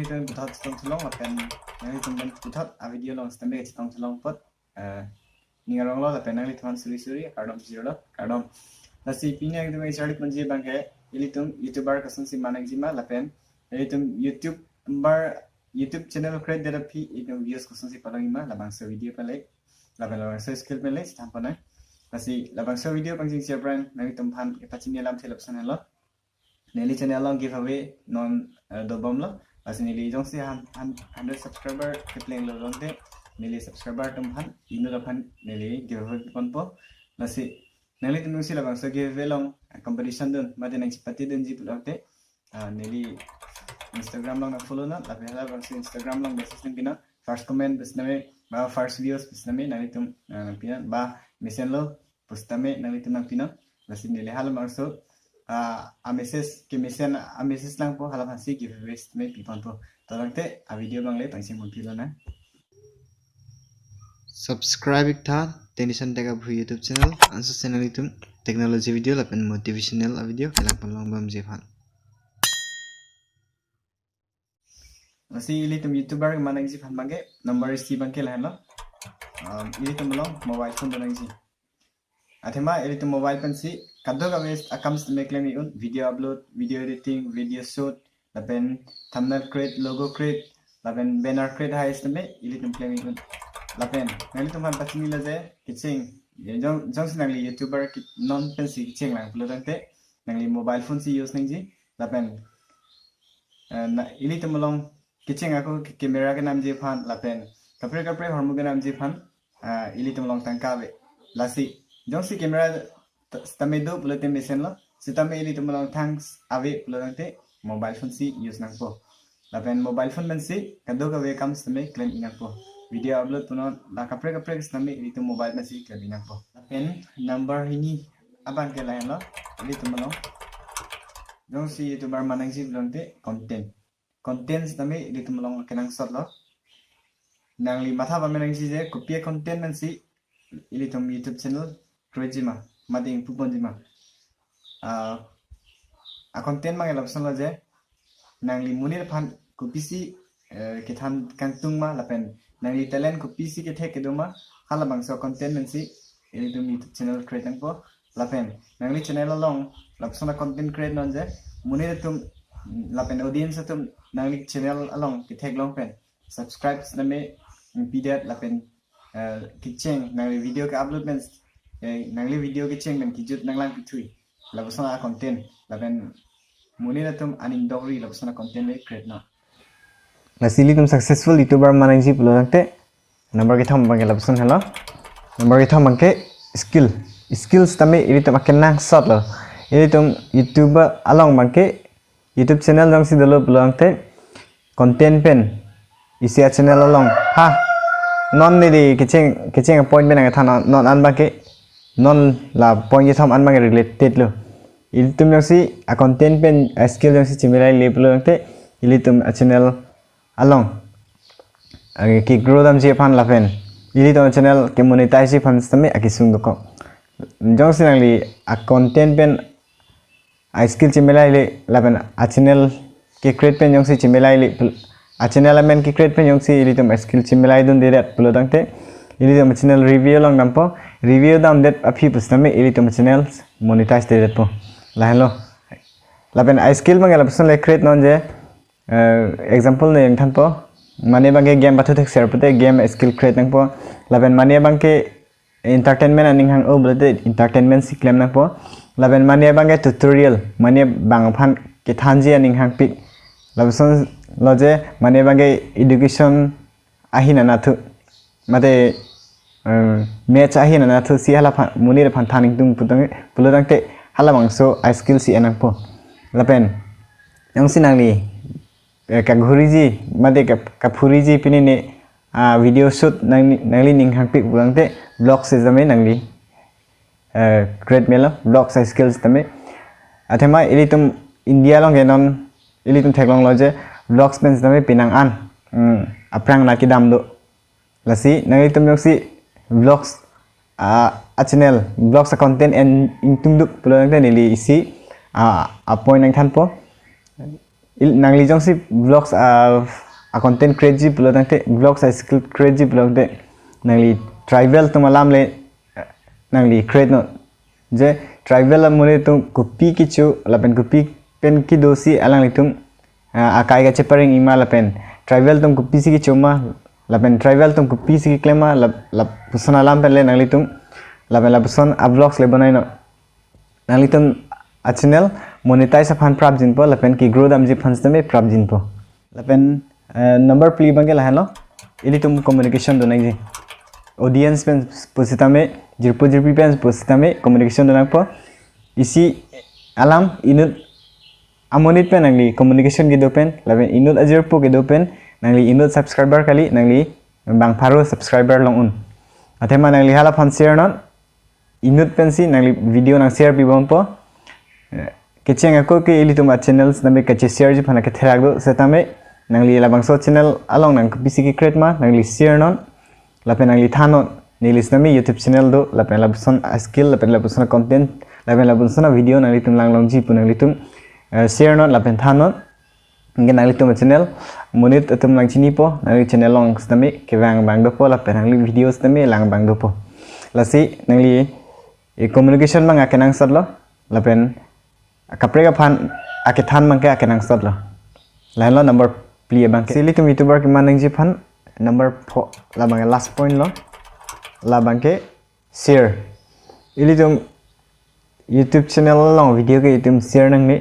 nang putat tong tolong akan nang tumben putat a video long stambe tong tolong pot ningarong lo akan nang tuan suri kardom zero kardom nasi pinya itu mai sari punji bangke ili tum youtuber kasung si manang jima lapen ili tum YouTube channel create data pi itu videos kasung si palang ima labang se video pelek labang se skill pelek tampana nasi labang se video pangjing share brand nang tum phan pachini lam thelap channel lo Nelly channel long giveaway non dobom lo as Nelly jong si 100 subscriber kepling lo lonte Nelly subscriber tum han inu lo han Nelly giveaway pon po nasi Nelly tum si labang so giveaway long competition dun made nang chipati dun ji pulote Nelly Instagram long na follow na labi labang so Instagram long message ning pina first comment bisname ba first videos bisname Nelly tum pina ba mesen lo postame Nelly tum nang pina nasi Nelly hal marso a message lang po halam hasi giveaway may pipon po tolangte a video bang le pangsing mungkilo na subscribe ta tension tega bhu YouTube channel anso channel itum technology video lapen motivational video kelang palong bam jefan nasi ili tum youtuber manang ji phan bange number si bangke la lo ili tum long mobile phone banang ji athema ili tum mobile pen si kaddo ka mes akams make lemi un video upload video editing video shoot lapen thumbnail create logo create lapen banner create hai istme ili tum lemi un lapen ngali tum han pachini la je kiching jong sinangli youtuber non pen si kiching lang pulo tante nangli mobile phone si use ning ji lapen ili tum long kiching ako camera ka nam ji phan lapen kapre hormu ka nam ji phan ili tum long tangka be lasi jong si camera Stame do bulletin mesen lo sitame ili tumulang thanks ave bulante mobile phone si use nang po lapen mobile phone men si kado ka we kam stame claim inang po video upload puno la kapre stame ili tu mobile men si claim inang po lapen number ini abang ke lain lo ili tumulang jong si youtuber manang si bulante content stame ili tumulang kenang shot lo nang li matha ba menang si je copy content men si ili tum YouTube channel create ma mading pupon jima a content mang elapson la je nangli munir phan kupisi ke than kangtung ma lapen nangli talent kupisi ke the ke doma hala bangso content mensi ini tu YouTube channel create ang po lapen nangli channel long lapsona content create non je munir tum lapen audience tum nangli channel along ke thek long pen subscribe name pidat lapen kicheng nangli video ke upload men nangli video ke cheng men kijut nanglang pitui labsona content laben munira tum aning dogri labsona content le create na nasili tum successful youtuber manang ji pulante number ke thom bangke labson hello number ke thom bangke skills tame ili tum akenang shot lo ili tum youtuber along bangke YouTube channel jang si dolo pulante content pen isia channel along ha non ni kicheng appointment ang thana non an bangke non la point thom an mang related lo ilitum yang si a content pen a skill yang si chimilai level te ilitum a channel along age ki grow dam je phan la pen ilitum channel ke monetize phan stame a kisung ko jong sinangli a content pen a skill chimilai le la pen a channel ke create pen yang si chimilai le a channel men ki create pen yang si ilitum a skill chimilai dun de dat pulo dang te ilitum channel review long nampo review dam that a few pustame ilitum channel monetize de po lahlo lapen I skill mangal person le create non je example ne yang than po mane bange game bathu thek share pate game skill create nang po lapen mane bange entertainment aning hang o blade entertainment si claim nang po lapen mane bange tutorial mane bang phan ke thanji aning hang pic labson loje mane bange education ahina na thu mate match ahi na thu si hala munir phan thaning tung pulodang te hala mangso I skill si anang po lapen yang sinangli ka ghuriji made ka phuriji pinine video shoot nangli ning hang pik bulang te vlog se jame nangli create melo vlog sa skills tame athema ilitum India long genon ilitum theklong loje vlogs pen tame pinang an aprang na ki dam do lasi nangli tum si vlogs a channel vlogs a content and intungduk pulang te nili isi a point ang than po nangli jong si vlogs a content create ji pulo tangte vlogs a skill create ji pulo tangte nangli travel to malam le nangli create no je travel amone to copy kichu lapen copy pen ki dosi alang litum akai ga cheparing ima lapen travel tum copy si kichu ma lapen travel tum copy si klema lap pusana lam pen le nangli tum lapen la puson a vlogs le banai no nangli tum a channel monetize fan prap jin po lapen ki grow dam ji fans tame prap jin po lapen number pli bangel halo ili tum communication do nai ji audience pen positame jirpo jirpi pen positame communication do nak po isi alam inut amonit pen nangli communication gi do pen lapen inut ajirpo gi do pen nangli inut subscriber kali nangli bang pharo subscriber long un athema nangli hala fan share non inut pen si nangli video nang share pi bom po keceng aku ke ili tuma channels nami kece share ji phana ke therak do setame nangli labang so channel along nang bisi ki create ma nangli share non lapen nangli thanon nilis nami youtube channel do lapen labson skill lapen labson content lapen labson video nangli tum lang long ji pu nangli tum share non lapen thanon nge nangli tum channel monit tum lang chini po nangli channel long nami ke bang do po lapen nangli videos nami lang bang do po lasi nangli communication mang akenang sadlo lapen kaprega fan ake than mangke ake nang sot lo lain lo number pli bang sili tum youtuber ki manang ji fan number 4 la bang last point lo la bang ke share ili tum youtube channel long video ke tum share nang ni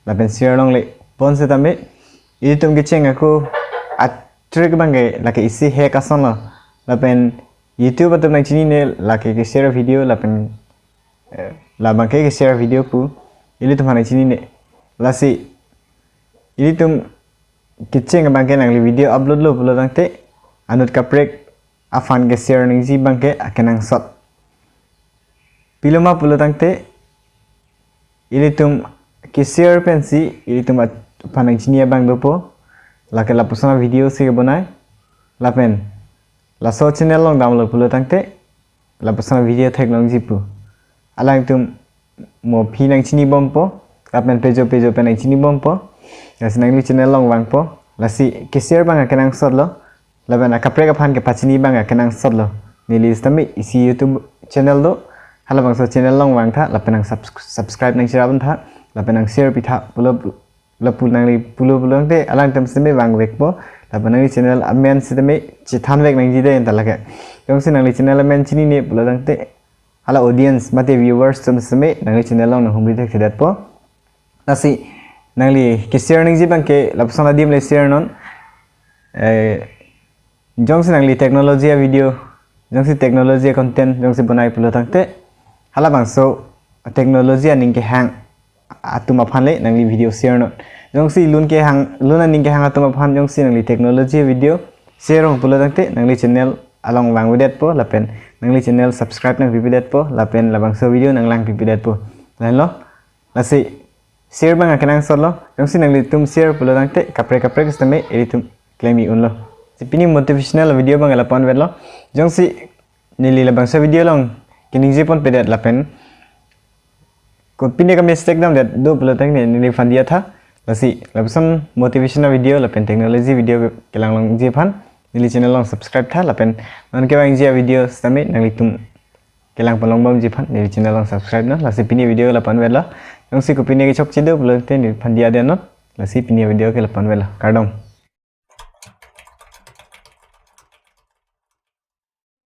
la ben share long le pon se tame ili tum ke cheng aku trick bang ke la ke isi he ka son lo la ben youtube tum nang chini ne la ke share video la ben la bang ke share video pu ili tum hanai chini ne lasi ili tum kitchen bangke nangli video upload lo pulo tangte anut kaprek afan ke share ning ji bangke akenang sot piloma pulo tangte ili tum ke share pensi ili tum panang chini bang dopo lake la pusana video se bonai lapen la so channel long download pulo tangte la pusana video thek long ji pu alang tum mo phi nang chini bom po kapen pejo pen nang chini bom po lasi nang ni channel long wang po lasi ke share bang akenang sot lo laben akapre ka phan ke pachini bang akenang sot lo ni list tami isi youtube channel do hala bang so channel long wang tha lapen nang subscribe nang chirabun tha lapen nang share pi tha pulo nang li pulo te alang tam seme wang wek po lapen nang ni channel amen sidame chi than wek nang ji de en talake jong sin nang li channel amen chini ne pulo dang te hala audience mate viewers tum seme nangli channel long nang humri thek dat po nasi nangli ke share ning ji bang ke lapsona dim le share non jong si nangli technology video jong si technology content jong si banai pulo tangte hala bang so technology ning ke hang atuma phanle nangli video share non jong si lun ke hang luna ning ke hang atuma phan jong si nangli technology video share ong pulo tangte nangli channel along wang widet po lapen nangli channel subscribe nang pipidet po lapen labang so video nang lang pipidet po lain lo lasi share bang akenang solo jong si nangli tum share pulo tangte kapre kustame eri tum claimi un lo sipini motivational video bang lapon wet lo jong si nili labang so video long kining ji pon pedet lapen ko pini ka mistake dam det do pulo tang ne nili fan dia tha lasi labson motivational video lapen technology video kelang long ji phan nili channel long subscribe tha lapen non ke bang ji video stame nangli tum kelang palong bom ji phan nili channel long subscribe na lasi pini video lapan wela jong si ko pini ke chok chido pulo te ni phan dia de not lasi pini video ke lapan wela kardom